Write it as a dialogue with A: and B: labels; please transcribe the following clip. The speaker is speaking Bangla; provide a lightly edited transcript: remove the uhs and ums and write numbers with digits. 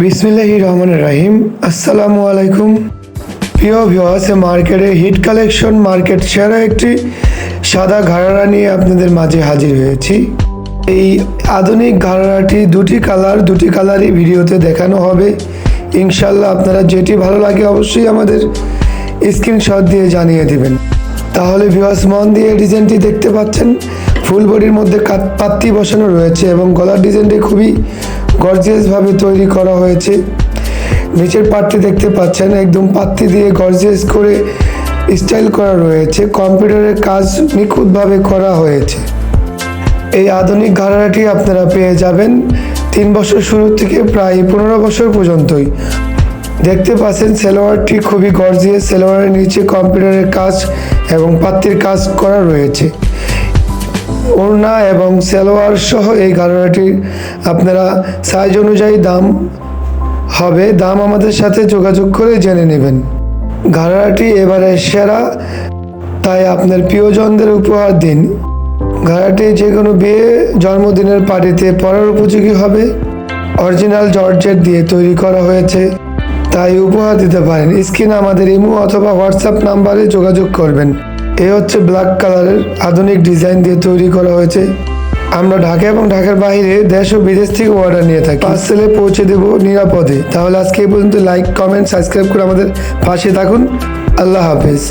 A: বিসমিল্লাহির রহমানির রহিম। আসসালামু আলাইকুম প্রিয় ভিউয়ার্স, মার্কেটে হিট কালেকশন মার্কেট সেরা একটি সাদা ঘাড়ারা নিয়ে আপনাদের মাঝে হাজির হয়েছি। এই আধুনিক ঘাড়ারাটি দুটি কালারই ভিডিওতে দেখানো হবে। ইনশাল্লাহ আপনারা যেটি ভালো লাগে অবশ্যই আমাদের স্ক্রিনশট দিয়ে জানিয়ে দেবেন। তাহলে ভিউয়ার্স, মন দিয়ে ডিজাইনটি দেখতে পাচ্ছেন। ফুল বডির মধ্যে পাত্তি বসানো রয়েছে এবং গলার ডিজাইনটি খুবই গর্জিয়াসভাবে তৈরি করা হয়েছে। নিচের পাটটি দেখতে পাচ্ছেন একদম পাত্তি দিয়ে গর্জিয়াস করে স্টাইল করা রয়েছে। কম্পিউটারের কাজ নিখুঁতভাবে করা হয়েছে। এই আধুনিক ঘাড়ারাটি আপনারা পেয়ে যাবেন 3 বছর শুরু থেকে প্রায় 15 বছর পর্যন্তই। দেখতে পাচ্ছেন সালোয়ারটি খুবই গর্জিয়াস। সালোয়ারের নিচে কম্পিউটারের কাজ এবং পাত্তির কাজ করা রয়েছে। ওড়না এবং সালোয়ার সহ এই ঘাড়ারাটির আপনারা সাইজ অনুযায়ী দাম হবে। দাম আমাদের সাথে যোগাযোগ করে জেনে নেবেন। ঘাড়ারাটি এবারে সেরা, তাই আপনার প্রিয়জনদের উপহার দিন। ঘাড়াটি যে কোনো বিয়ে, জন্মদিনের পার্টিতে পরার উপযোগী হবে। অরিজিনাল জর্জেট দিয়ে তৈরি করা হয়েছে, তাই উপহার দিতে পারেন। স্ক্রিনে আমাদের ইমো অথবা হোয়াটসঅ্যাপ নাম্বারে যোগাযোগ করবেন। এই হচ্ছে ব্ল্যাক কালারের আধুনিক ডিজাইন দিয়ে তৈরি করা হয়েছে। আমরা ঢাকা এবং ঢাকার বাইরে দেশ ও বিদেশ থেকে অর্ডার নিয়ে থাকি। পার্সেলে পৌঁছে দেব নিরাপদে। তাহলে আজকে এই পর্যন্ত। লাইক, কমেন্ট, সাবস্ক্রাইব করে আমাদের পাশে থাকুন। আল্লাহ হাফেজ।